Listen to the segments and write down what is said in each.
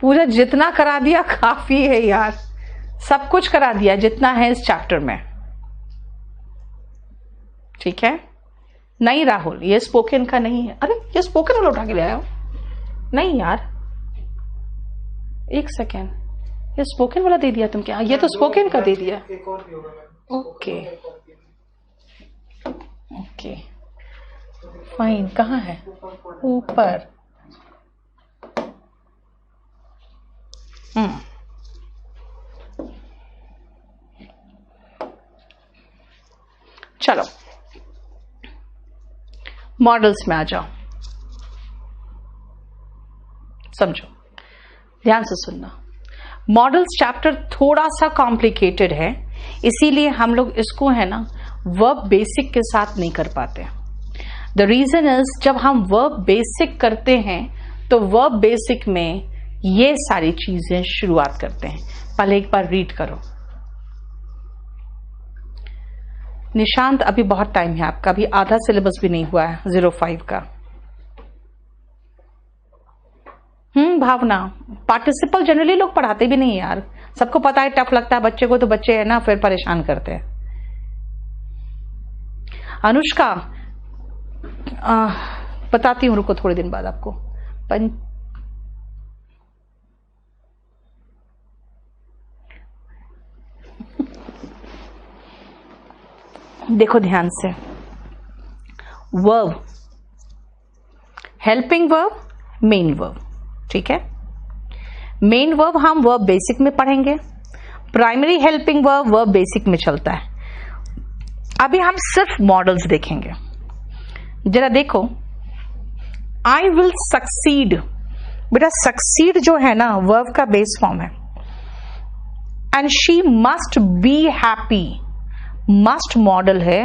पूरा जितना करा दिया काफी है यार, सब कुछ करा दिया जितना है इस चैप्टर में। ठीक है, नहीं राहुल ये स्पोकन का नहीं है। अरे ये स्पोकन वाला उठा के ले आया नहीं यार, एक सेकेंड, ये स्पोकन वाला दे दिया तुम क्या? ये तो स्पोकन का दे दिया। ओके ओके फाइन, कहाँ है? ऊपर। चलो मॉडल्स में आ जाओ, समझो, ध्यान से सुनना। मॉडल्स चैप्टर थोड़ा सा कॉम्प्लिकेटेड है, इसीलिए हम लोग इसको है ना वर्ब बेसिक के साथ नहीं कर पाते। द रीजन इज, जब हम वर्ब बेसिक करते हैं तो वर्ब बेसिक में ये सारी चीजें शुरुआत करते हैं। पहले एक बार रीड करो। निशांत अभी बहुत टाइम है आपका, अभी आधा सिलेबस भी नहीं हुआ है 05 का। भावना, पार्टिसिपल जनरली लोग पढ़ाते भी नहीं यार, सबको पता है टफ लगता है बच्चे को, तो बच्चे है ना फिर परेशान करते हैं। अनुष्का बताती हूं, रुको थोड़े दिन बाद आपको। देखो ध्यान से, verb, helping verb, main verb. ठीक है, मेन वर्ब हम वर्ब बेसिक में पढ़ेंगे, primary helping verb verb basic में चलता है। अभी हम सिर्फ मॉडल्स देखेंगे। जरा देखो, आई विल सक्सीड, बेटा सक्सीड जो है ना वर्ब का बेस फॉर्म है। And she must be happy, must model है,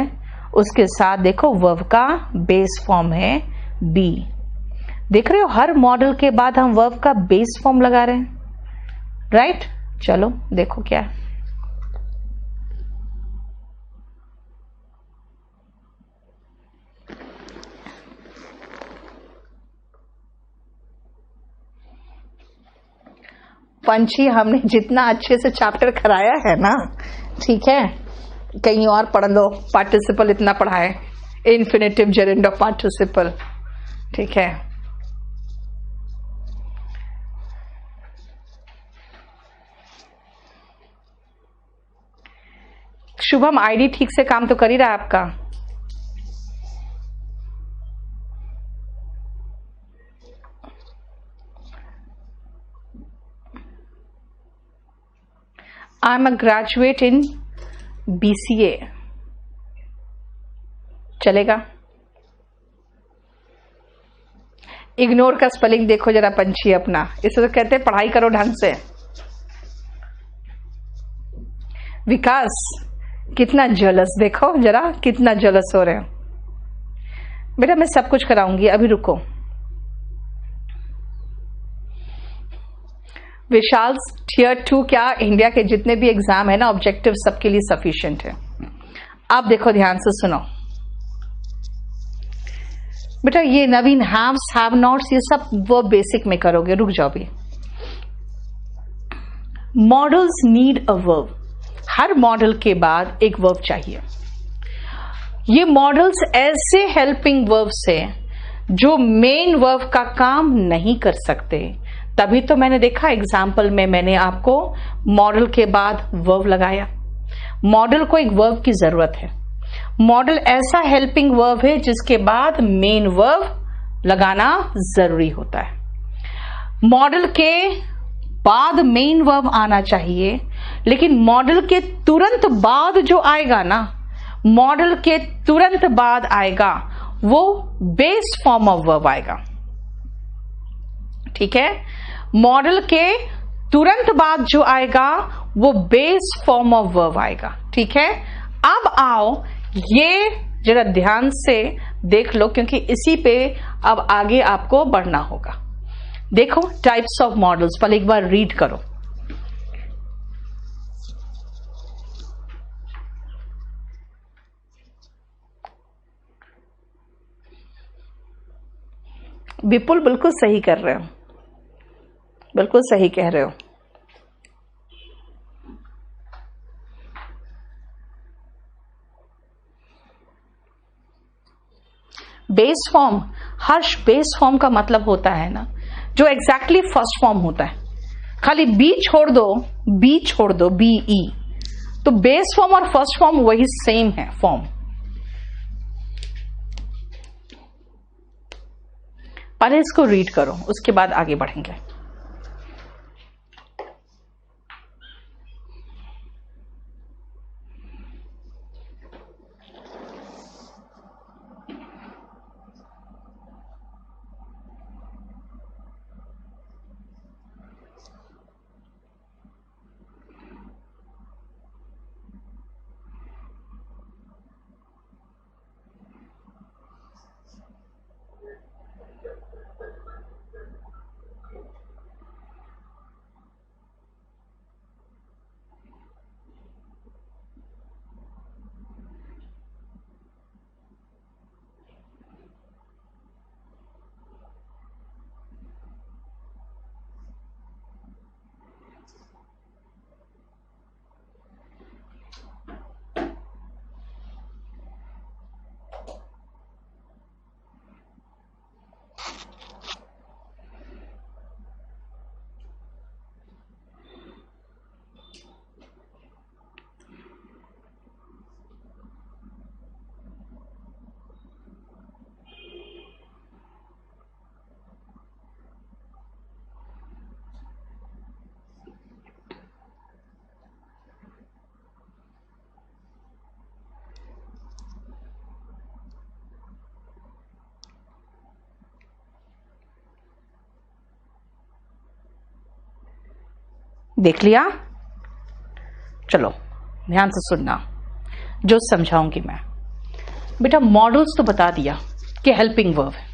उसके साथ देखो वर्ब का बेस फॉर्म है बी। देख रहे हो, हर मॉडल के बाद हम वर्ब का बेस फॉर्म लगा रहे हैं, राइट? चलो देखो क्या है। पंछी हमने जितना अच्छे से चैप्टर कराया है ना, ठीक है, कहीं और पढ़ लो, पार्टिसिपल इतना पढ़ा है, इन्फिनेटिव जेरेंड ऑफ पार्टिसिपल। ठीक है, शुभम आईडी ठीक से काम तो कर ही रहा है आपका? I am a graduate in BCA, चलेगा? इग्नोर का स्पेलिंग देखो जरा पंछी अपना, इसे तो कहते हैं पढ़ाई करो ढंग से। विकास कितना जलस, देखो जरा कितना जलस हो रहे हो। बेटा मैं सब कुछ कराऊंगी, अभी रुको। विशाल Tier 2 क्या, इंडिया के जितने भी एग्जाम है ना ऑब्जेक्टिव सबके लिए सफिशिएंट है। आप देखो ध्यान से सुनो बेटा, ये नवीन हैव्स हैव नॉट्स ये सब वो बेसिक में करोगे, रुक जाओ भी। Models need a verb, her model के बाद एक वर्ब चाहिए। ये मॉडल्स ऐसे हेल्पिंग वर्ब्स हैं जो मेन वर्ब का काम नहीं कर सकते, तभी तो मैंने देखा एग्जाम्पल में मैंने आपको मॉडल के बाद वर्ब लगाया। मॉडल को एक वर्ब की जरूरत है। मॉडल ऐसा हेल्पिंग वर्ब है जिसके बाद मेन वर्ब लगाना जरूरी होता है। मॉडल के बाद मेन वर्ब आना चाहिए, लेकिन मॉडल के तुरंत बाद जो आएगा ना, मॉडल के तुरंत बाद आएगा वो बेस फॉर्म ऑफ वर्ब आएगा। ठीक है, मॉडल के तुरंत बाद जो आएगा वो बेस फॉर्म ऑफ वर्ब आएगा। ठीक है, अब आओ ये जरा ध्यान से देख लो, क्योंकि इसी पे अब आगे आपको बढ़ना होगा। देखो टाइप्स ऑफ मॉडल्स, पहले एक बार रीड करो। विपुल बिल्कुल सही कर रहे हो। बिल्कुल सही कह रहे हो। बेस फॉर्म, हर्ष बेस फॉर्म का मतलब होता है ना जो एग्जैक्टली फर्स्ट फॉर्म होता है, खाली बी छोड़ दो बी ई, तो बेस फॉर्म और फर्स्ट फॉर्म वही सेम है फॉर्म। पहले इसको रीड करो, उसके बाद आगे बढ़ेंगे। देख लिया? चलो ध्यान से सुनना जो समझाऊंगी मैं। बेटा मॉडल्स तो बता दिया कि हेल्पिंग वर्ब है।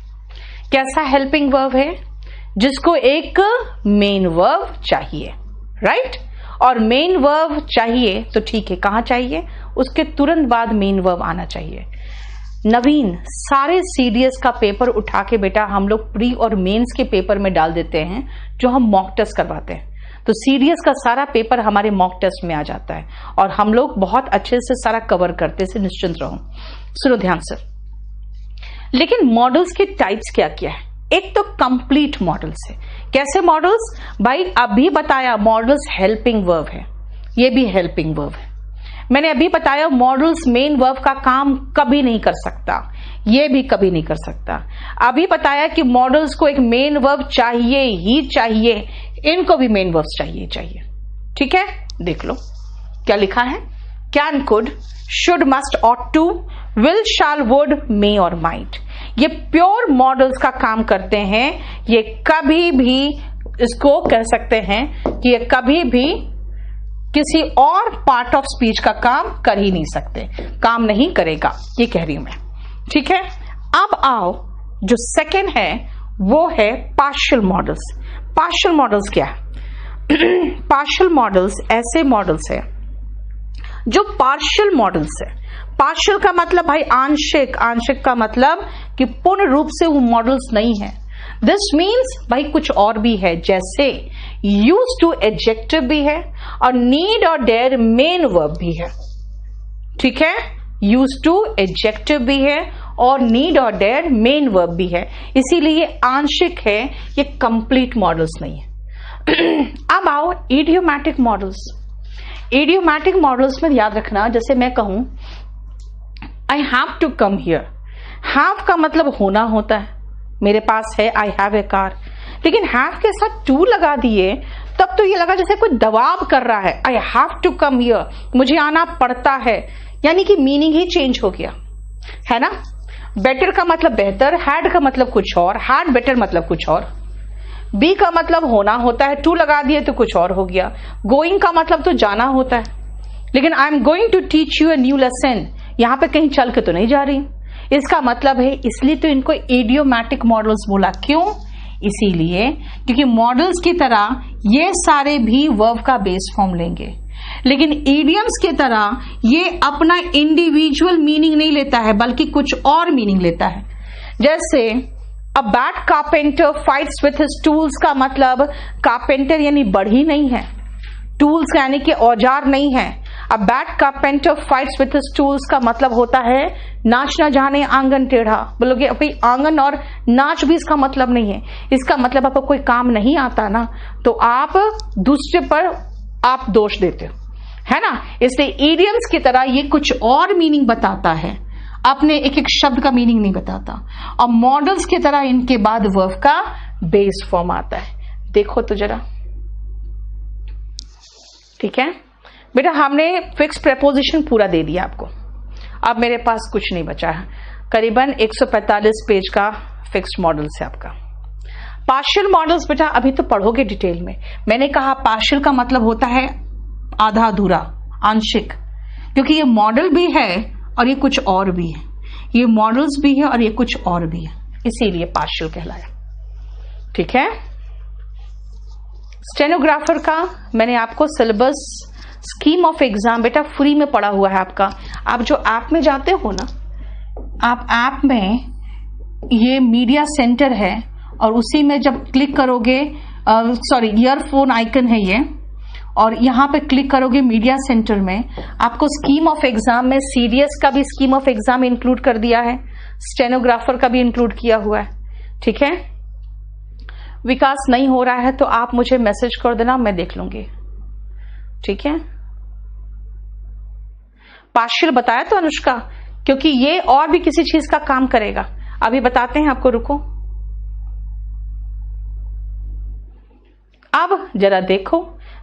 कैसा हेल्पिंग वर्ब है? जिसको एक मेन वर्ब चाहिए, राइट? और मेन वर्ब चाहिए तो ठीक है, कहां चाहिए? उसके तुरंत बाद मेन वर्ब आना चाहिए। नवीन, सारे सीडीएस का पेपर उठा के बेटा हम लोग प्री और मेंस के पेपर में डाल देते हैं, जो हम मॉक टेस्ट करवाते हैं। तो सीडीएस का सारा पेपर हमारे मॉक टेस्ट में आ जाता है और हम लोग बहुत अच्छे से सारा कवर करते से निश्चिंत रहो। सुनो ध्यान से। लेकिन मॉडल्स के टाइप्स क्या क्या है? एक तो कंप्लीट मॉडल्स है। कैसे मॉडल्स? भाई अभी बताया मॉडल्स हेल्पिंग वर्ब है, ये भी हेल्पिंग वर्ब है। मैंने अभी बताया मॉडल्स मेन वर्ब का काम कभी नहीं कर सकता, ये भी कभी नहीं कर सकता। अभी बताया कि मॉडल्स को एक मेन वर्ब चाहिए ही चाहिए, इनको भी मेन वर्ब्स चाहिए। ठीक है, देख लो क्या लिखा है। Can, could, should, must, ought to, will, shall, would, may और माइट, ये प्योर मॉडल्स का काम करते हैं। ये कभी भी इसको कह सकते हैं कि ये कभी भी किसी और पार्ट ऑफ स्पीच का काम कर ही नहीं सकते, काम नहीं करेगा, ये कह रही हूं मैं। ठीक है, अब आओ जो सेकंड है वो है पार्शियल मॉडल्स। पार्शियल मॉडल्स क्या है? पार्शियल मॉडल्स ऐसे मॉडल्स है जो पार्शियल मॉडल्स है। पार्शियल का मतलब भाई आंशिक, आंशिक का मतलब कि पूर्ण रूप से वो मॉडल्स नहीं है। दिस मीन्स भाई कुछ और भी है, जैसे यूज टू एडजेक्टिव भी है और नीड और डेयर मेन वर्ब भी है। ठीक है, यूज टू एडजेक्टिव भी है और नीड और डेयर मेन वर्ब भी है, इसीलिए आंशिक है, ये कंप्लीट मॉडल्स नहीं है। अब आओ इडियोमैटिक मॉडल्स। इडियोमैटिक मॉडल्स में याद रखना, जैसे मैं कहूं I have to come here, have का मतलब होना होता है, मेरे पास है आई हैव ए कार, लेकिन हैव के साथ टू लगा दिए तब तो ये लगा जैसे कोई दबाव कर रहा है। I have to come here, मुझे आना पड़ता है, यानी कि मीनिंग ही चेंज हो गया, है ना? बेटर का मतलब बेहतर, हैड का मतलब कुछ और, हैड बेटर मतलब कुछ और, बी का मतलब होना होता है, टू लगा दिए तो कुछ और हो गया, गोइंग का मतलब तो जाना होता है, लेकिन I am going to teach you a new lesson, यहां पे कहीं चल के तो नहीं जा रही, इसका मतलब है, इसलिए तो इनको इडियोमैटिक मॉडल्स बोला। क्यों? इसीलिए क्योंकि मॉडल्स की तरह ये सारे भी वर्ब का बेस फॉर्म लेंगे, लेकिन इडियम्स की तरह ये अपना इंडिविजुअल मीनिंग नहीं लेता है, बल्कि कुछ और मीनिंग लेता है। जैसे a bad carpenter fights with his tools का मतलब कारपेंटर यानी बढ़ी नहीं है, टूल्स यानी कि औजार नहीं है। A bad carpenter fights with his tools का मतलब होता है नाच ना जाने आंगन टेढ़ा। बोलोगे भाई आंगन और नाच भी इसका मतलब नहीं है, इसका मतलब आपको कोई काम नहीं आता ना तो आप दूसरे पर आप दोष देते हो, है ना। इसलिए इडियम्स की तरह ये कुछ और मीनिंग बताता है, अपने एक एक शब्द का मीनिंग नहीं बताता। और मॉडल्स की तरह इनके बाद वर्ब का बेस फॉर्म आता है। देखो तो जरा, ठीक है बेटा, हमने फिक्स प्रेपोजिशन पूरा दे दिया आपको। अब मेरे पास कुछ नहीं बचा है, करीबन 145 पेज का फिक्स्ड मॉडल्स है आपका। पार्शियल मॉडल्स बेटा अभी तो पढ़ोगे डिटेल में। मैंने कहा पार्शियल का मतलब होता है आधा अधूरा, आंशिक, क्योंकि ये मॉडल भी है और ये कुछ और भी है, ये मॉडल्स भी है और ये कुछ और भी है, इसीलिए पार्शियल कहलाया। ठीक है, स्टेनोग्राफर का मैंने आपको सिलेबस स्कीम ऑफ एग्जाम बेटा फ्री में पढ़ा हुआ है आपका। आप जो ऐप में जाते हो ना, आप ऐप में ये मीडिया सेंटर है और उसी में जब क्लिक करोगे, सॉरी ईयरफोन आइकन है ये, और यहां पे क्लिक करोगे मीडिया सेंटर में, आपको स्कीम ऑफ एग्जाम में सीडीएस का भी स्कीम ऑफ एग्जाम इंक्लूड कर दिया है, स्टेनोग्राफर का भी इंक्लूड किया हुआ है। ठीक है, विकास नहीं हो रहा है तो आप मुझे मैसेज कर देना, मैं देख लूंगी। ठीक है, पार्शियल बताया तो अनुष्का, क्योंकि ये और भी किसी चीज का काम करेगा, अभी बताते हैं आपको, रुको। अब जरा देखो,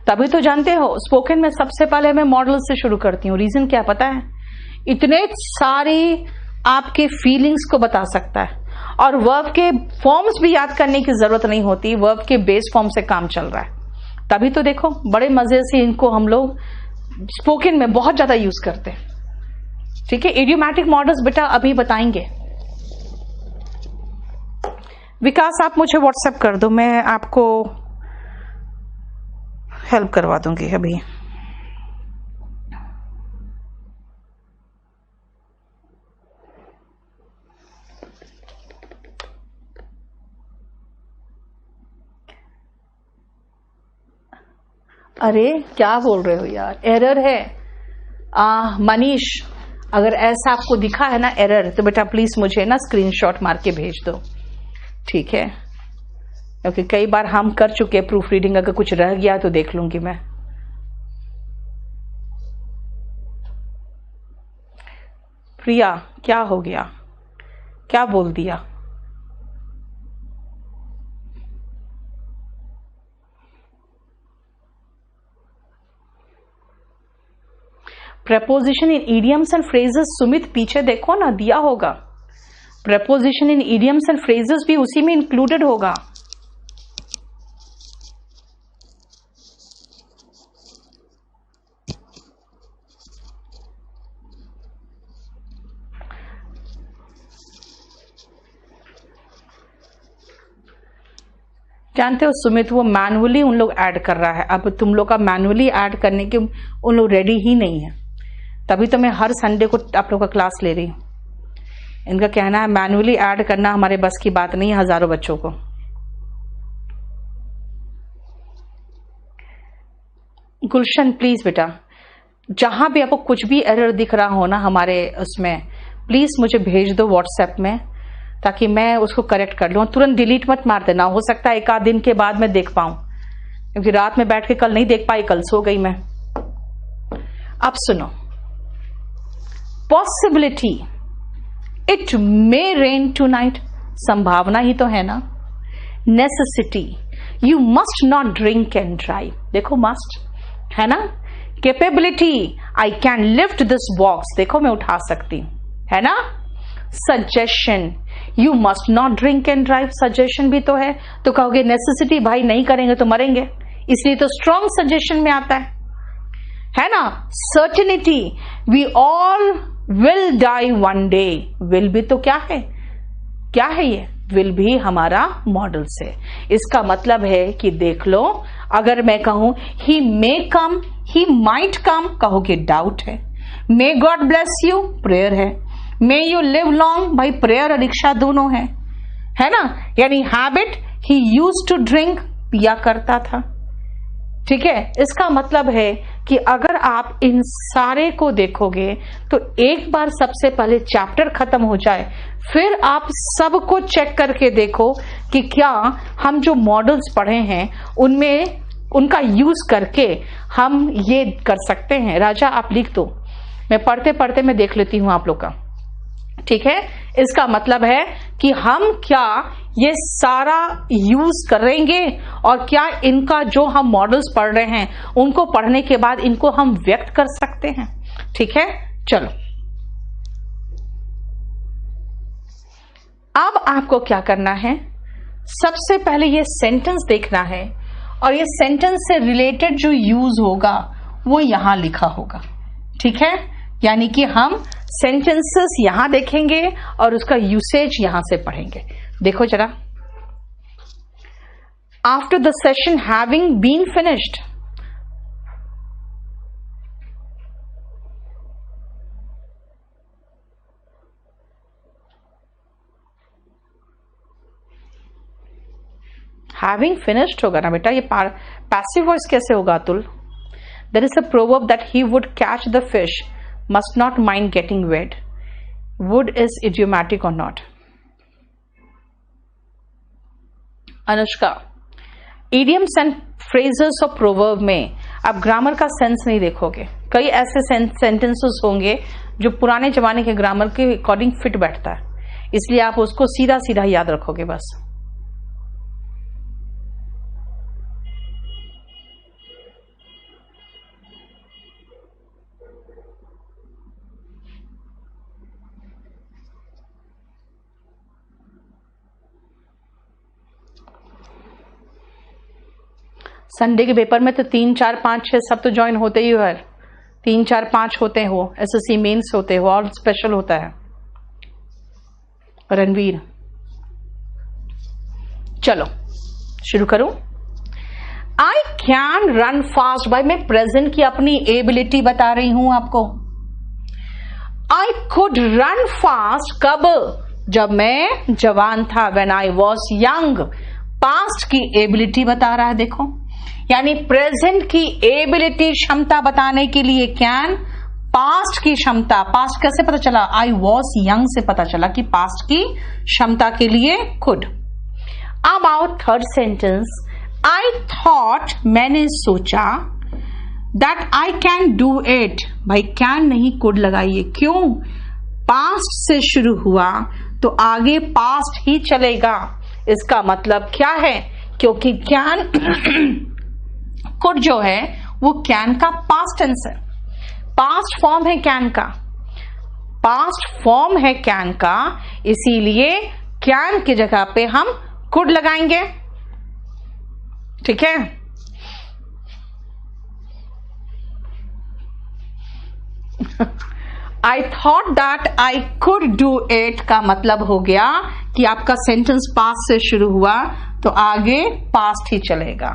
तभी तो जानते हो स्पोकन में सबसे पहले मैं मॉडल से शुरू करती हूँ। रीजन क्या पता है? इतने सारे आपके फीलिंग्स को बता सकता है और वर्ब के फॉर्म्स भी याद करने की जरूरत नहीं होती, वर्ब के बेस फॉर्म से काम चल रहा है। तभी तो देखो बड़े मजे से इनको हम लोग स्पोकन में बहुत ज्यादा यूज करते हैं। ठीक है, इडियोमैटिक मॉडल्स बेटा अभी बताएंगे। विकास आप मुझे व्हाट्सएप कर दो, मैं आपको हेल्प करवा दूंगी अभी। अरे क्या बोल रहे हो यार, एरर है। मनीष, अगर ऐसा आपको दिखा है ना एरर, तो बेटा प्लीज मुझे ना स्क्रीनशॉट मार के भेज दो। ठीक है, क्योंकि कई बार हम कर चुके हैं प्रूफ रीडिंग, अगर कुछ रह गया तो देख लूंगी मैं। प्रिया क्या हो गया, क्या बोल दिया? Preposition in idioms and phrases, Sumit पीछे देखो ना, दिया होगा। Preposition in idioms and phrases भी उसी में इंक्लूडेड होगा। जानते हो सुमित, वो मैनुअली उन लोग ऐड कर रहा है। अब तुम लोग का मैनुअली ऐड करने के उन लोग रेडी ही नहीं है, तभी तो मैं हर संडे को आप लोग का क्लास ले रही हूं। इनका कहना है मैनुअली ऐड करना हमारे बस की बात नहीं है, हजारों बच्चों को। गुलशन प्लीज बेटा, जहां भी आपको कुछ भी एरर दिख रहा हो ना हमारे उसमें, प्लीज मुझे भेज दो व्हाट्सएप में, ताकि मैं उसको करेक्ट कर लूं। तुरंत डिलीट मत मार देना, हो सकता है एक आध दिन के बाद मैं देख पाऊं, क्योंकि रात में बैठ के कल नहीं देख पाई, कल सो गई मैं। अब सुनो, possibility, it may rain tonight, संभावना ही तो है ना। Necessity, you must not drink and drive, देखो मस्ट है ना। Capability, I can lift this box, देखो मैं उठा सकती हूं, है ना। Suggestion, you must not drink and drive, suggestion भी तो है। तो कहोगे नेसेसिटी, भाई नहीं करेंगे तो मरेंगे, इसलिए तो स्ट्रॉन्ग सजेशन में आता है ना। Certainty, we all will die one day, will भी तो क्या है, क्या है ये विल भी हमारा मॉडल से। इसका मतलब है कि देख लो, अगर मैं कहूं ही मे कम, ही माइट कम, कहोगे डाउट है। May god bless you, prayer है। मे यू लिव लॉन्ग, भाई प्रेयर और इच्छा दोनों है है ना, यानी habit, he used to drink, पिया करता था। ठीक है, इसका मतलब है कि अगर आप इन सारे को देखोगे तो एक बार सबसे पहले चैप्टर खत्म हो जाए, फिर आप सबको चेक करके देखो कि क्या हम जो मॉडल्स पढ़े हैं उनमें उनका यूज करके हम ये कर सकते हैं। राजा आप लिख दो, मैं पढ़ते पढ़ते मैं देख लेती हूं आप लोग का। ठीक है, इसका मतलब है कि हम क्या ये सारा यूज करेंगे और क्या इनका जो हम मॉडल्स पढ़ रहे हैं उनको पढ़ने के बाद इनको हम व्यक्त कर सकते हैं। ठीक है, चलो अब आपको क्या करना है, सबसे पहले ये सेंटेंस देखना है और ये सेंटेंस से रिलेटेड जो यूज होगा वो यहां लिखा होगा। ठीक है, यानी कि हम सेंटेंसेस यहां देखेंगे और उसका यूसेज यहां से पढ़ेंगे। देखो जरा, after the session having been finished, having finished होगा ना बेटा, ये पैसिव वॉइस कैसे होगा Atul? There is a proverb that he would catch the fish must not mind getting wet. Would is idiomatic or not? Anushka, idioms and phrases और proverb में आप grammar का सेंस नहीं देखोगे। कई ऐसे सेंटेंसेस होंगे जो पुराने जमाने के ग्रामर के अकॉर्डिंग फिट बैठता है, इसलिए आप उसको सीधा सीधा याद रखोगे बस। संडे के पेपर में तो 3, 4, 5, 6 सब तो ज्वाइन होते ही है। 3, 4, 5 होते हो, एसएससी मेंस होते हो और स्पेशल होता है। रणवीर, चलो शुरू करूं। आई कैन रन फास्ट, भाई मैं प्रेजेंट की अपनी एबिलिटी बता रही हूं आपको। आई कुड रन फास्ट कब? जब मैं जवान था, when I was young. Past की एबिलिटी बता रहा है, देखो, यानी प्रेजेंट की एबिलिटी, क्षमता बताने के लिए कैन, पास्ट की क्षमता। पास्ट कैसे पता चला? आई वॉज यंग से पता चला कि पास्ट की क्षमता के लिए कुड। अब आओ थर्ड सेंटेंस, आई थॉट, मैंने सोचा, that I can do it. भाई कैन नहीं कुड लगाइए, क्यों? पास्ट से शुरू हुआ तो आगे पास्ट ही चलेगा। इसका मतलब क्या है? क्योंकि कैन कुड जो है वो कैन का पास्ट टेंस है, पास्ट फॉर्म है कैन का, पास्ट फॉर्म है कैन का, इसीलिए कैन की जगह पे हम कुड लगाएंगे। ठीक है, I thought that I could do it का मतलब हो गया कि आपका सेंटेंस पास्ट से शुरू हुआ तो आगे पास्ट ही चलेगा।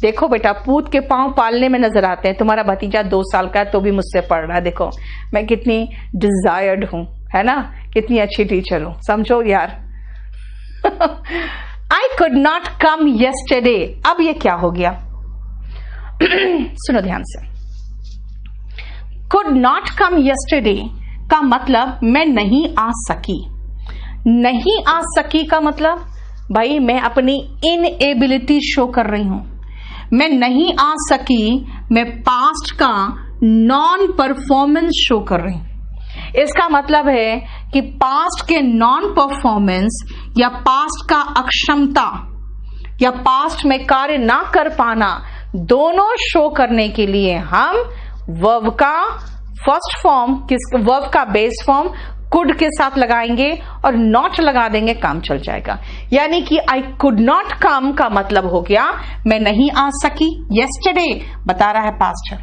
देखो बेटा, पूत के पांव पालने में नजर आते हैं। तुम्हारा भतीजा 2 साल का है तो भी मुझसे पढ़ रहा है। देखो मैं कितनी डिजायर्ड हूं, है ना, कितनी अच्छी टीचर हूं, समझो यार। I could not come yesterday, अब ये क्या हो गया? सुनो ध्यान से, कुड नॉट कम येस्टरडे का मतलब मैं नहीं आ सकी। नहीं आ सकी का मतलब भाई मैं अपनी इनएबिलिटी शो कर रही हूं। मैं नहीं आ सकी, मैं पास्ट का नॉन परफॉर्मेंस शो कर रही हूं। इसका मतलब है कि पास्ट के नॉन परफॉर्मेंस या पास्ट का अक्षमता या पास्ट में कार्य ना कर पाना, दोनों शो करने के लिए हम वर्ब का फर्स्ट फॉर्म, वर्ब का बेस फॉर्म कुड के साथ लगाएंगे और नॉट लगा देंगे, काम चल जाएगा। यानी कि आई कुड नॉट कम का मतलब हो गया मैं नहीं आ सकी। येस्टरडे बता रहा है पास्ट है।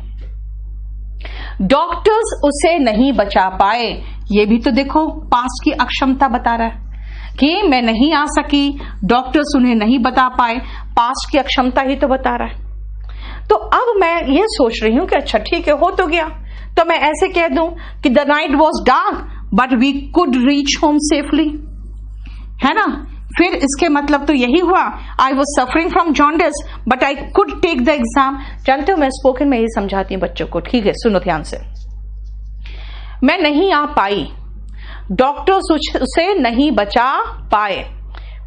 डॉक्टर्स उसे नहीं बचा पाए, ये भी तो देखो पास्ट की अक्षमता बता रहा है कि मैं नहीं आ सकी, डॉक्टर्स उन्हें नहीं बता पाए, पास्ट की अक्षमता ही तो बता रहा है। तो अब मैं ये सोच रही हूं कि अच्छा ठीक है, हो तो गया, तो मैं ऐसे कह दूं कि the night was dark but we could reach home safely, है ना, फिर इसके मतलब तो यही हुआ, I was suffering from jaundice but I could take the exam. जानते हो मैं स्पोकन में ही समझाती हूँ बच्चों को, ठीक है सुनो ध्यान से। मैं नहीं आ पाई, डॉक्टर उसे नहीं बचा पाए।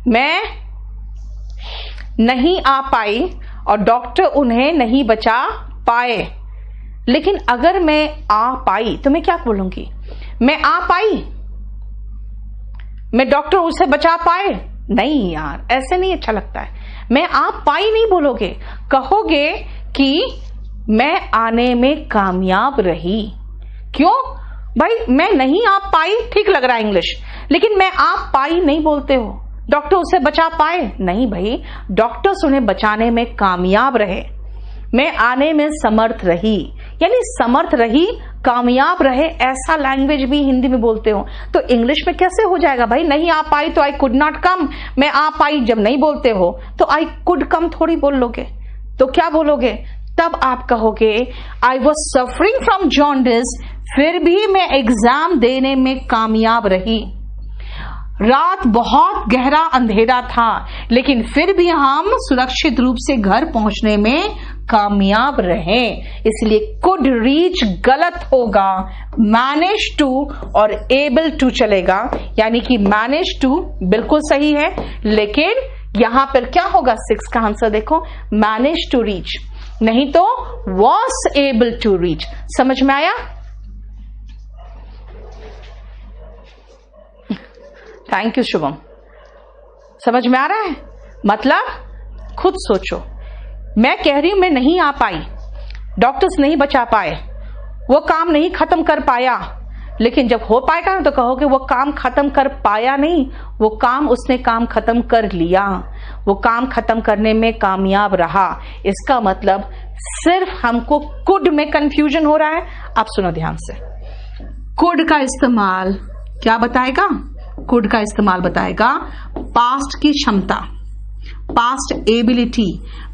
मैं नहीं आ पाई और डॉक्टर उन्हें नहीं बचा पाए। लेकिन अगर मैं आ पाई तो मैं क्या बोलूंगी? मैं आ पाई, मैं डॉक्टर उसे बचा पाए। नहीं यार, ऐसे नहीं अच्छा लगता है। मैं आ पाई नहीं बोलोगे, कहोगे कि मैं आने में कामयाब रही। क्यों भाई? मैं नहीं आ पाई ठीक लग रहा है इंग्लिश, लेकिन मैं आ पाई नहीं बोलते हो। डॉक्टर उसे बचा पाए, नहीं भाई, डॉक्टर्स उन्हें बचाने में कामयाब रहे। मैं आने में समर्थ रही, यानी समर्थ रही, कामयाब रहे, ऐसा लैंग्वेज भी हिंदी में बोलते हो तो इंग्लिश में कैसे हो जाएगा भाई? नहीं आ पाई तो आई कुड नॉट कम। मैं आ पाई जब नहीं बोलते हो तो आई कुड कम थोड़ी बोल लोगे, तो क्या बोलोगे? तब आप कहोगे आई वॉज सफरिंग फ्रॉम जॉन्डिस, फिर भी मैं एग्जाम देने में कामयाब रही। रात बहुत गहरा अंधेरा था लेकिन फिर भी हम सुरक्षित रूप से घर पहुंचने में कामयाब रहे। इसलिए कुड रीच गलत होगा, मैनेज टू और एबल टू चलेगा। यानी कि मैनेज टू बिल्कुल सही है, लेकिन यहां पर क्या होगा? 6 का आंसर देखो, मैनेज टू रीच, नहीं तो वॉज एबल टू रीच। समझ में आया? Thank you Shubham. समझ में आ रहा है? मतलब खुद सोचो, मैं कह रही हूं मैं नहीं आ पाई, डॉक्टर्स नहीं बचा पाए, वो काम नहीं खत्म कर पाया, लेकिन जब हो पाएगा तो कहोगे वो काम खत्म कर पाया नहीं, वो काम उसने काम खत्म कर लिया, वो काम खत्म करने में कामयाब रहा। इसका मतलब सिर्फ हमको कुड में कंफ्यूजन हो रहा है। आप सुनो ध्यान से, कुड का इस्तेमाल क्या बताएगा? कुड का इस्तेमाल बताएगा पास्ट की क्षमता, पास्ट एबिलिटी।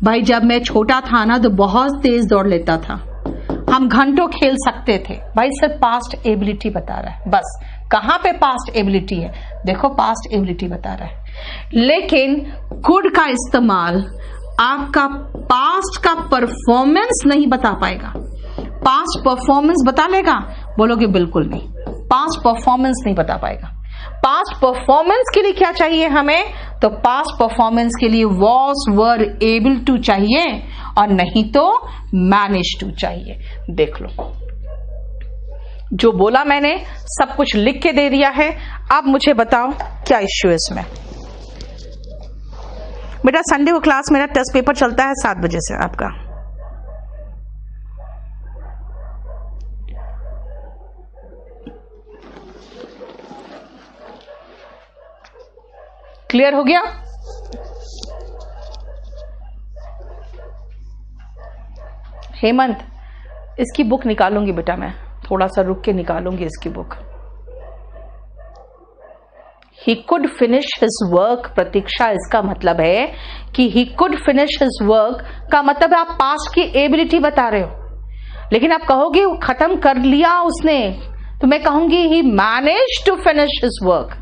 भाई जब मैं छोटा था ना तो बहुत तेज दौड़ लेता था, हम घंटों खेल सकते थे। भाई सिर्फ पास्ट एबिलिटी बता रहा है, बस। कहां पे पास्ट एबिलिटी है? देखो पास्ट एबिलिटी बता रहा है। लेकिन कुड का इस्तेमाल आपका पास्ट का परफॉर्मेंस नहीं बता पाएगा। पास्ट परफॉर्मेंस बता लेगा? बोलोगे बिल्कुल नहीं, पास्ट परफॉर्मेंस नहीं बता पाएगा। पास्ट परफॉर्मेंस के लिए क्या चाहिए हमें? तो पास्ट परफॉर्मेंस के लिए वॉज, वर, एबल टू चाहिए और नहीं तो मैनेज टू चाहिए। देख लो, जो बोला मैंने सब कुछ लिख के दे दिया है। अब मुझे बताओ क्या इश्यू है इसमें। बेटा संडे को क्लास मेरा टेस्ट पेपर चलता है 7 बजे से आपका। क्लियर हो गया? हेमंत, इसकी बुक निकालूंगी बेटा, मैं थोड़ा सा रुक के निकालूंगी इसकी book. He could finish his work. प्रतीक्षा, इसका मतलब है कि he could finish his work का मतलब आप पास्ट की एबिलिटी बता रहे हो, लेकिन आप कहोगे वो खत्म कर लिया उसने, तो मैं कहूंगी he manage to finish his work.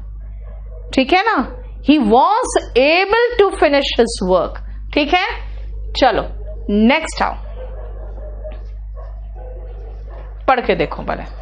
ठीक है ना? He was able to finish his work. ठीक है? चलो नेक्स्ट आओ, पढ़ के देखो भले।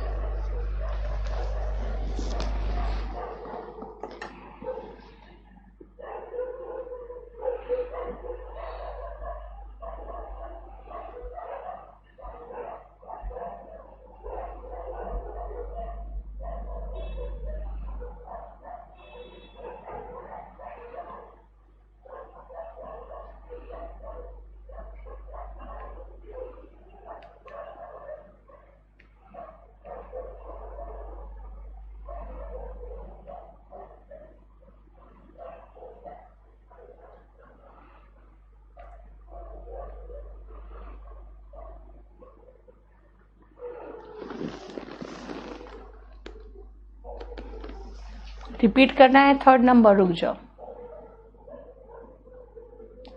रिपीट करना है 3rd नंबर। रुक जाओ,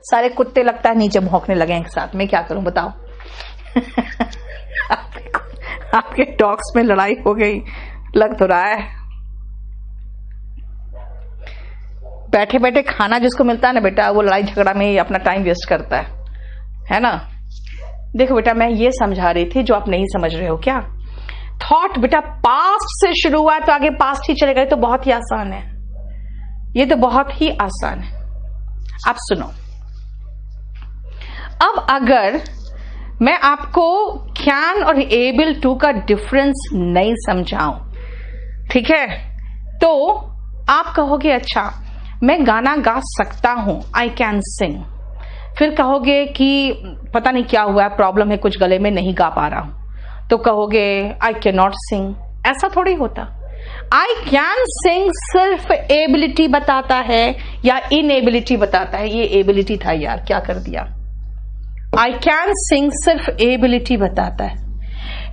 सारे कुत्ते लगता है नीचे भौंकने लगे एक साथ, मैं क्या करूं बताओ? आपके डॉग्स में लड़ाई हो गई लग तो रहा है। बैठे बैठे खाना जिसको मिलता है ना बेटा, वो लड़ाई झगड़ा में ही अपना टाइम वेस्ट करता है ना। देखो बेटा, मैं ये समझा रही थी जो आप नहीं समझ रहे हो क्या। थॉट बेटा पास्ट से शुरू हुआ तो आगे पास्ट ही चलेगा, ये तो बहुत ही आसान है, ये तो बहुत ही आसान है। आप सुनो, अब अगर मैं आपको कैन और एबल टू का डिफरेंस नहीं समझाऊं, ठीक है, तो आप कहोगे अच्छा मैं गाना गा सकता हूं, आई कैन सिंग। फिर कहोगे कि पता नहीं क्या हुआ है, प्रॉब्लम है कुछ गले में, नहीं गा पा रहा हूं, तो कहोगे आई कैन नॉट सिंग। ऐसा थोड़ी होता। आई कैन सिंग सिर्फ एबिलिटी बताता है या इनएबिलिटी बताता है? ये एबिलिटी था यार, क्या कर दिया। आई कैन सिंग सिर्फ एबिलिटी बताता है,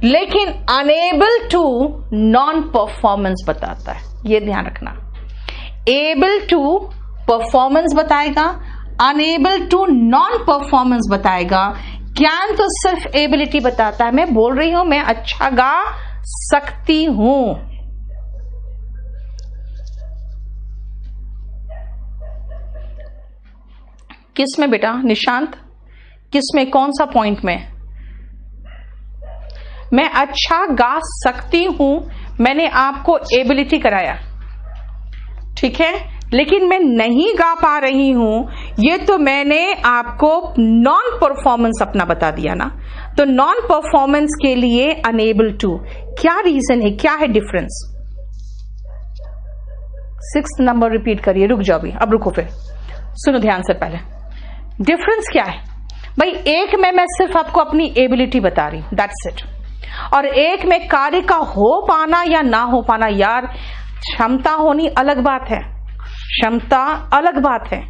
लेकिन अनेबल टू नॉन परफॉर्मेंस बताता है। ये ध्यान रखना, एबल टू परफॉर्मेंस बताएगा, अनेबल टू नॉन परफॉर्मेंस बताएगा। कैन तो सिर्फ एबिलिटी बताता है, मैं बोल रही हूं मैं अच्छा गा सकती हूं। किस में बेटा निशांत, किस में, कौन सा पॉइंट में? मैं अच्छा गा सकती हूं, मैंने आपको एबिलिटी कराया, ठीक है, लेकिन मैं नहीं गा पा रही हूं, ये तो मैंने आपको नॉन परफॉर्मेंस अपना बता दिया ना। तो नॉन परफॉर्मेंस के लिए अनेबल टू, क्या रीजन है, क्या है डिफरेंस? 6 नंबर रिपीट करिए, रुक जाओ, अब रुको, फिर सुनो ध्यान से। पहले डिफरेंस क्या है भाई? एक में मैं सिर्फ आपको अपनी एबिलिटी बता रही हूं, दैट्स इट, और एक में कार्य का हो पाना या ना हो पाना। यार क्षमता होनी अलग बात है, क्षमता अलग बात है,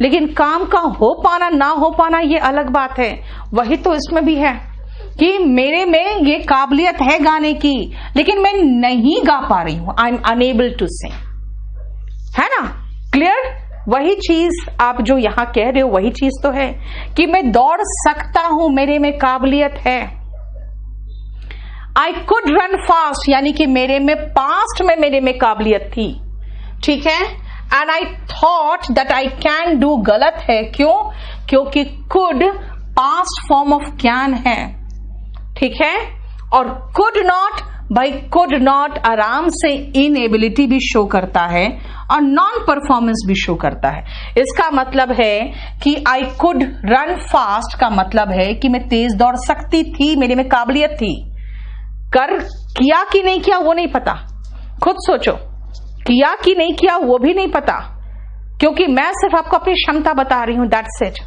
लेकिन काम का हो पाना ना हो पाना ये अलग बात है। वही तो इसमें भी है कि मेरे में ये काबिलियत है गाने की, लेकिन मैं नहीं गा पा रही हूं, I am unable to sing, है ना। क्लियर? वही चीज आप जो यहां कह रहे हो वही चीज तो है कि मैं दौड़ सकता हूं, मेरे में काबिलियत है। आई कुड रन फास्ट, यानी कि मेरे में पास्ट में मेरे में काबिलियत थी, ठीक है। And I thought that I can do, गलत है, क्यों? क्योंकि could past form of can है, ठीक है। और कुड नॉट, भाई कुड नॉट आराम से इनएबिलिटी भी शो करता है और नॉन परफॉर्मेंस भी शो करता है। इसका मतलब है कि आई कुड रन फास्ट का मतलब है कि मैं तेज दौड़ सकती थी, मेरे में काबिलियत थी। कर किया कि नहीं किया वो नहीं पता, खुद सोचो, किया कि नहीं किया वो भी नहीं पता, क्योंकि मैं सिर्फ आपको अपनी क्षमता बता रही हूं, दैट्स इट,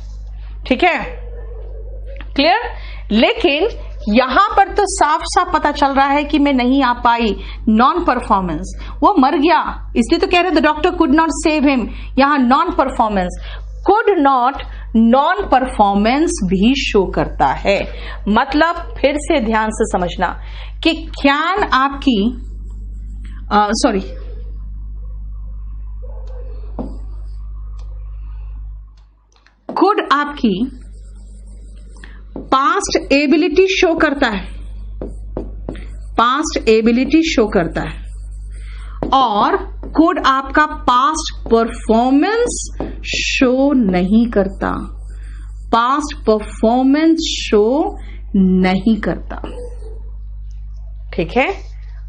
ठीक है। क्लियर? लेकिन यहां पर तो साफ साफ पता चल रहा है कि मैं नहीं आ पाई, नॉन परफॉर्मेंस, वो मर गया, इसलिए तो कह रहे the doctor could not save him. यहां non performance, could not non performance भी शो करता है। मतलब फिर से ध्यान से समझना कि कैन आपकी सॉरी कुड आपकी पास्ट एबिलिटी शो करता है, पास्ट एबिलिटी शो करता है, और कुड आपका पास्ट परफॉर्मेंस शो नहीं करता, पास्ट परफॉर्मेंस शो नहीं करता, ठीक है।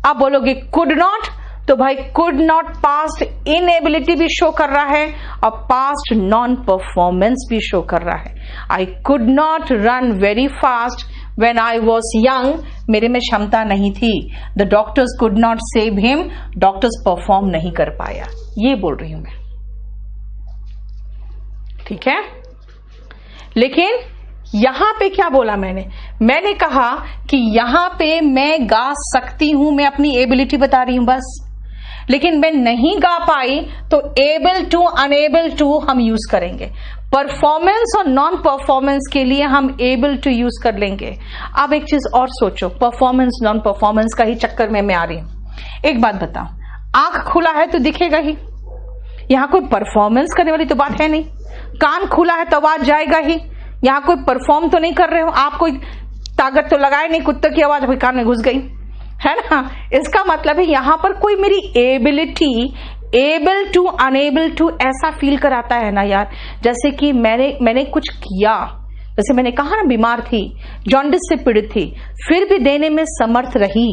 आप बोलोगे कुड नॉट, तो भाई कुड नॉट पास्ट इनएबिलिटी भी शो कर रहा है और पास्ट नॉन परफॉर्मेंस भी शो कर रहा है। I could not run very fast when I was young, मेरे में क्षमता नहीं थी। The doctors could not save him, doctors perform नहीं कर पाया, ये बोल रही हूं मैं, ठीक है। लेकिन यहां पे क्या बोला मैंने कहा कि यहां पे मैं गा सकती हूं, मैं अपनी एबिलिटी बता रही हूं बस, लेकिन मैं नहीं गा पाई, तो एबल टू अनेबल टू हम यूज करेंगे। परफॉर्मेंस और नॉन परफॉर्मेंस के लिए हम एबल टू यूज कर लेंगे। अब एक चीज और सोचो, परफॉर्मेंस नॉन परफॉर्मेंस का ही चक्कर में मैं आ रही हूं। एक बात बताओ, आंख खुला है तो दिखेगा ही, यहां कोई परफॉर्मेंस करने वाली तो बात है नहीं। कान खुला है तो आवाज जाएगा ही, यहां कोई परफॉर्म तो नहीं कर रहे हो आप, कोई ताकत तो लगाए नहीं, कुत्ते की आवाज अभी कान में घुस गई, है ना। इसका मतलब है यहां पर कोई मेरी ability able to unable to ऐसा फील कराता है ना यार, जैसे कि मैंने कुछ किया, जैसे मैंने कहा ना बीमार थी, जॉन्डिस से पीड़ित थी, फिर भी देने में समर्थ रही,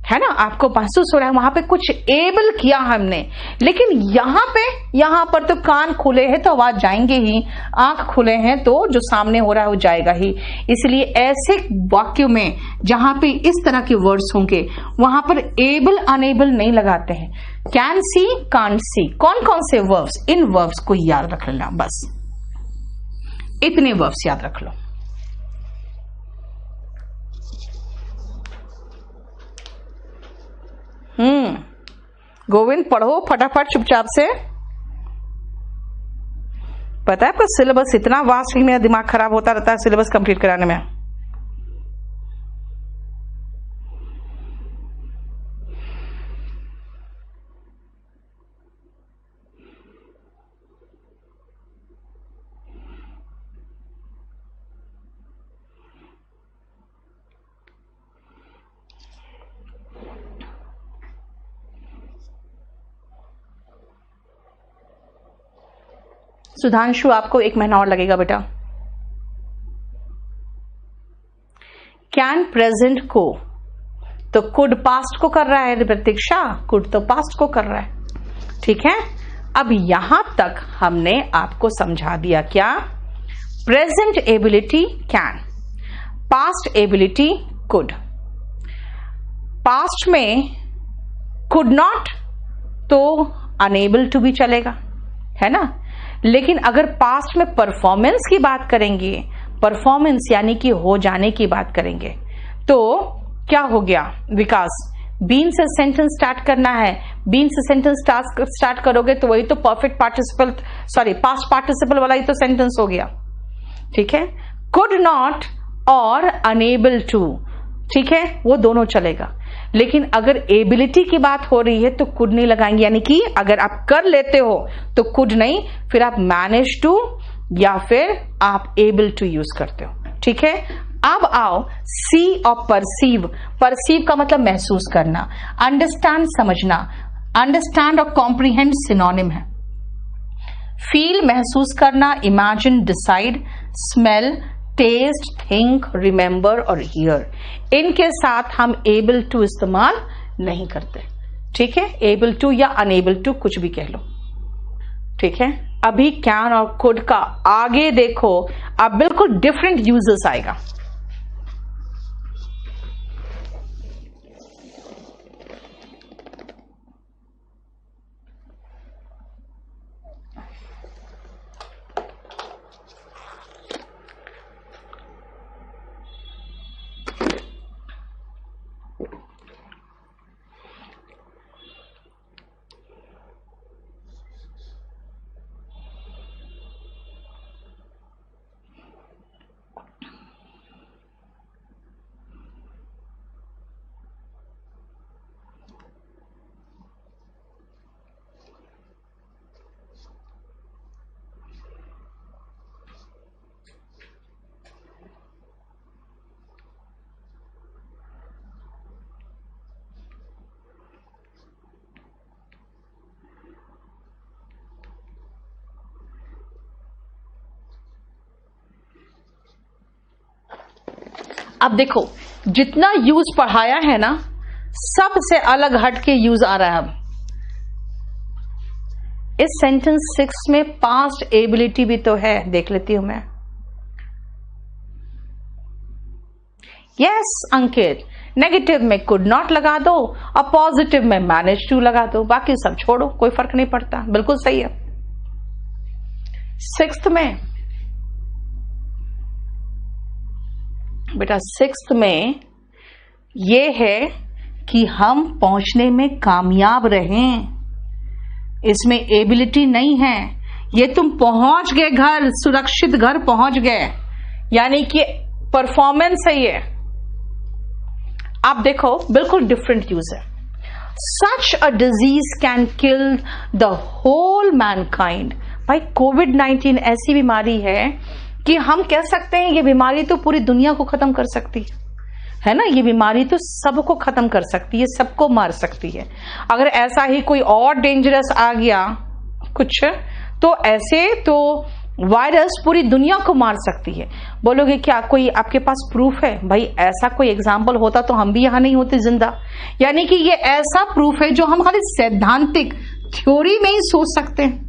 है ना, आपको महसूस हो रहा है वहां पे कुछ एबल किया हमने। लेकिन यहां पर तो कान खुले हैं तो आवाज जाएंगे ही, आंख खुले हैं तो जो सामने हो रहा है वो जाएगा ही। इसलिए ऐसे वाक्यों में जहां पे इस तरह के वर्ड्स होंगे वहां पर एबल अनेबल नहीं लगाते हैं। कैन सी, कांट सी, कौन कौन से वर्ब्स, इन वर्ब्स को याद रख लेना, बस इतने वर्ब्स याद रख लो। गोविंद पढ़ो फटाफट चुपचाप से। पता है आपका सिलेबस इतना वास्ट, मेरा दिमाग खराब होता रहता है सिलेबस कंप्लीट कराने में। सुधांशु आपको 1 महीना और लगेगा बेटा। कैन प्रेजेंट को तो कुड पास्ट को कर रहा है प्रतीक्षा, कुड तो पास्ट को कर रहा है, ठीक है। अब यहां तक हमने आपको समझा दिया क्या, present ability can, past ability could. Past में कुड नॉट तो अनेबल टू भी चलेगा, है ना। लेकिन अगर पास्ट में परफॉर्मेंस की बात करेंगे, परफॉर्मेंस यानी कि हो जाने की बात करेंगे, तो क्या हो गया विकास, बीन से सेंटेंस स्टार्ट करना है, बीन से सेंटेंस स्टार्ट करोगे तो वही तो perfect participle, sorry past participle वाला ही तो सेंटेंस हो गया, ठीक है। कुड नॉट और अनेबल टू, ठीक है, वो दोनों चलेगा। लेकिन अगर एबिलिटी की बात हो रही है तो कुड नहीं लगाएंगे, यानी कि अगर आप कर लेते हो तो कुड नहीं, फिर आप मैनेज टू या फिर आप एबल टू यूज करते हो, ठीक है। अब आओ सी और परसीव। परसीव का मतलब महसूस करना, अंडरस्टैंड समझना, अंडरस्टैंड और कॉम्प्रिहेंड सिनोनिम है। फील महसूस करना, imagine, decide, smell, taste, think, remember और हियर, इनके साथ हम एबल टू इस्तेमाल नहीं करते, ठीक है। एबल टू या अनेबल टू कुछ भी कह लो, ठीक है। अभी कैन और कुड का आगे देखो, अब बिल्कुल डिफरेंट यूजेस आएगा। अब देखो जितना यूज पढ़ाया है ना, सबसे अलग हट के यूज आ रहा है। अब इस सेंटेंस 6 में पास्ट एबिलिटी भी तो है, देख लेती हूं मैं। यस अंकित, नेगेटिव में कुड नॉट लगा दो और पॉजिटिव में मैनेज टू लगा दो, बाकी सब छोड़ो, कोई फर्क नहीं पड़ता, बिल्कुल सही है। 6th में बेटा, 6th में ये है कि हम पहुंचने में कामयाब रहें, इसमें एबिलिटी नहीं है। ये तुम पहुंच गए घर, सुरक्षित घर पहुंच गए, यानी कि परफॉर्मेंस है ये। आप देखो बिल्कुल डिफरेंट यूज है। Such a disease can kill the whole mankind. भाई कोविड-19 ऐसी बीमारी है कि हम कह सकते हैं ये बीमारी तो पूरी दुनिया को खत्म कर सकती है ना। ये बीमारी तो सबको खत्म कर सकती है, सबको मार सकती है। अगर ऐसा ही कोई और डेंजरस आ गया कुछ, तो ऐसे तो वायरस पूरी दुनिया को मार सकती है। बोलोगे क्या कोई आपके पास प्रूफ है? भाई ऐसा कोई एग्जाम्पल होता तो हम भी यहां नहीं होते जिंदा। यानी कि ये ऐसा प्रूफ है जो हम खाली सैद्धांतिक थ्योरी में ही सोच सकते हैं,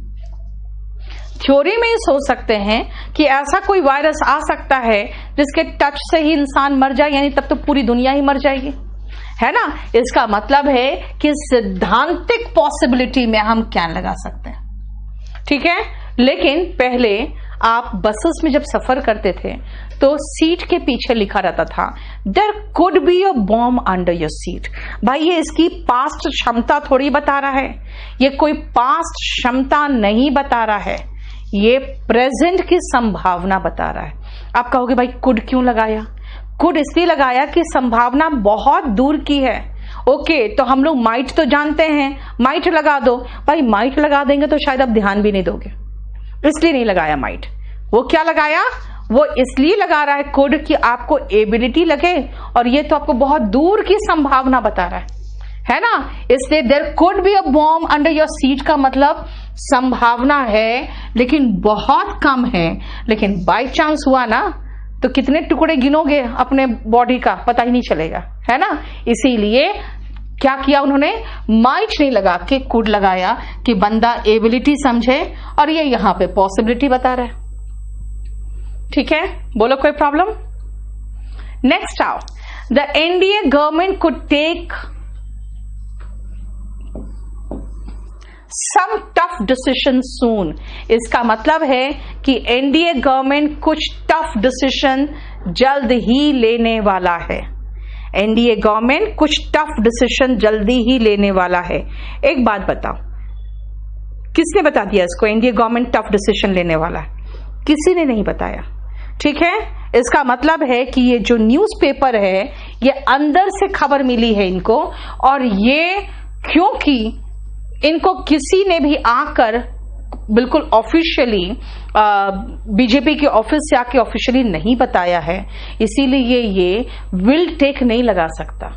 थ्योरी में ही सोच सकते हैं कि ऐसा कोई वायरस आ सकता है जिसके टच से ही इंसान मर जाए, यानी तब तो पूरी दुनिया ही मर जाएगी, है ना। इसका मतलब है कि सैद्धांतिक पॉसिबिलिटी में हम क्या लगा सकते हैं, ठीक है। लेकिन पहले आप बसेस में जब सफर करते थे तो सीट के पीछे लिखा रहता था there could be a bomb under your seat. भाई ये इसकी पास्ट क्षमता थोड़ी बता रहा है, ये कोई पास्ट क्षमता नहीं बता रहा है, ये प्रेजेंट की संभावना बता रहा है। आप कहोगे भाई कुड क्यों लगाया? कुड इसलिए लगाया कि संभावना बहुत दूर की है। ओके, तो हम लोग माइट तो जानते हैं, माइट लगा दो। भाई माइट लगा देंगे तो शायद आप ध्यान भी नहीं दोगे, इसलिए नहीं लगाया माइट। वो क्या लगाया? वो इसलिए लगा रहा है कुड कि आपको एबिलिटी लगे, और ये तो आपको बहुत दूर की संभावना बता रहा है ना। इसलिए there could be a bomb under your seat का मतलब संभावना है लेकिन बहुत कम है। लेकिन बाय चांस हुआ ना तो कितने टुकड़े गिनोगे अपने बॉडी का, पता ही नहीं चलेगा, है ना। इसीलिए क्या किया उन्होंने? माइट नहीं लगा के कुड लगाया कि बंदा एबिलिटी समझे, और ये यहां पे पॉसिबिलिटी बता रहा है, ठीक है। बोलो कोई प्रॉब्लम? नेक्स्ट आओ, the NDA government could take some tough decision soon. इसका मतलब है कि एनडीए गवर्नमेंट कुछ टफ डिसीजन जल्द ही लेने वाला है। एनडीए गवर्नमेंट कुछ टफ डिसीजन जल्दी ही लेने वाला है। एक बात बताओ, किसने बता दिया इसको एनडीए गवर्नमेंट टफ डिसीजन लेने वाला है? किसी ने नहीं बताया, ठीक है। इसका मतलब है कि ये जो न्यूज़पेपर है ये अंदर से खबर मिली है इनको, और ये क्योंकि इनको किसी ने भी आकर बिल्कुल ऑफिशियली बीजेपी के ऑफिस से आके ऑफिशियली नहीं बताया है, इसीलिए ये विल टेक नहीं लगा सकता।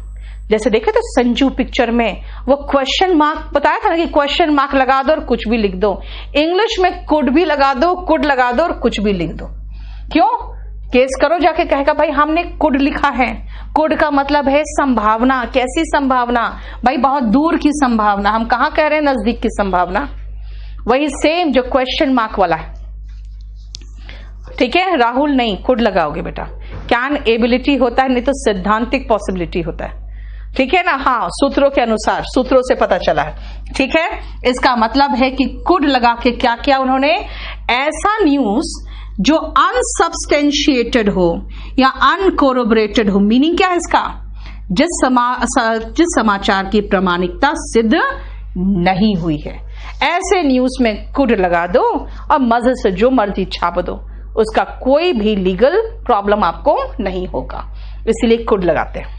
जैसे देखे तो संजू पिक्चर में वो क्वेश्चन मार्क बताया था ना कि क्वेश्चन मार्क लगा दो और कुछ भी लिख दो। इंग्लिश में कुड भी लगा दो, कुड लगा दो और कुछ भी लिख दो। क्यों? केस करो जाके, कहेगा भाई हमने कुड लिखा है। कुड का मतलब है संभावना। कैसी संभावना? भाई बहुत दूर की संभावना। हम कहां कह रहे हैं नजदीक की संभावना? वही सेम जो क्वेश्चन मार्क वाला है, ठीक है। राहुल नहीं, कुड लगाओगे बेटा। कैन एबिलिटी होता है, नहीं तो सैद्धांतिक पॉसिबिलिटी होता है, ठीक है ना। हाँ, सूत्रों के अनुसार, सूत्रों से पता चला है, ठीक है। इसका मतलब है कि कुड लगा के क्या किया उन्होंने? ऐसा न्यूज जो अनसब्सटेंशिएटेड हो या अनकोरोबरेटेड हो। मीनिंग क्या है इसका? जिस समाचार की प्रामाणिकता सिद्ध नहीं हुई है, ऐसे न्यूज में कुड लगा दो और मजे से जो मर्जी छाप दो, उसका कोई भी लीगल प्रॉब्लम आपको नहीं होगा, इसलिए कुड लगाते हैं।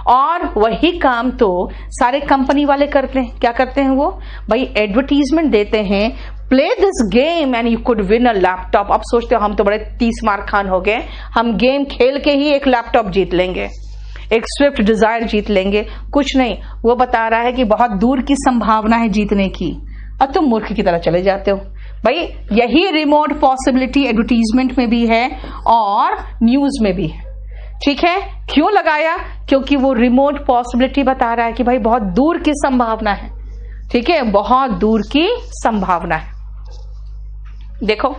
और वही काम तो सारे कंपनी वाले करते हैं। क्या करते हैं वो? भाई एडवर्टीजमेंट देते हैं, play this game and you could win a laptop. अब सोचते हो हम तो बड़े 30 मार खान हो गए, हम गेम खेल के ही एक लैपटॉप जीत लेंगे, एक स्विफ्ट डिजायर जीत लेंगे। कुछ नहीं, वो बता रहा है कि बहुत दूर की संभावना है जीतने की, और तुम मूर्ख की तरह चले जाते हो। भाई यही रिमोट पॉसिबिलिटी एडवर्टीजमेंट में भी है और न्यूज में भी है, ठीक है। क्यों लगाया? क्योंकि वो रिमोट पॉसिबिलिटी बता रहा है कि भाई बहुत दूर की संभावना है, ठीक है, बहुत दूर की संभावना है। देखो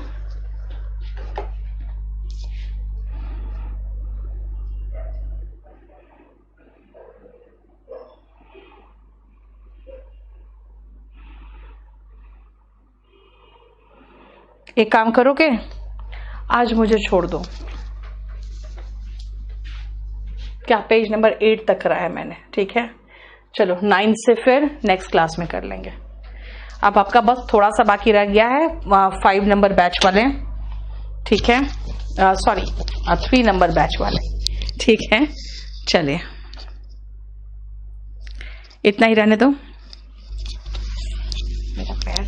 एक काम करोगे, आज मुझे छोड़ दो। क्या पेज नंबर 8 तक करा है मैंने, ठीक है। चलो 9 से फिर नेक्स्ट क्लास में कर लेंगे। अब आपका बस थोड़ा सा बाकी रह गया है 5 नंबर बैच वाले, ठीक है, सॉरी 3 नंबर बैच वाले, ठीक है। चलिए इतना ही रहने दो, मेरा पैर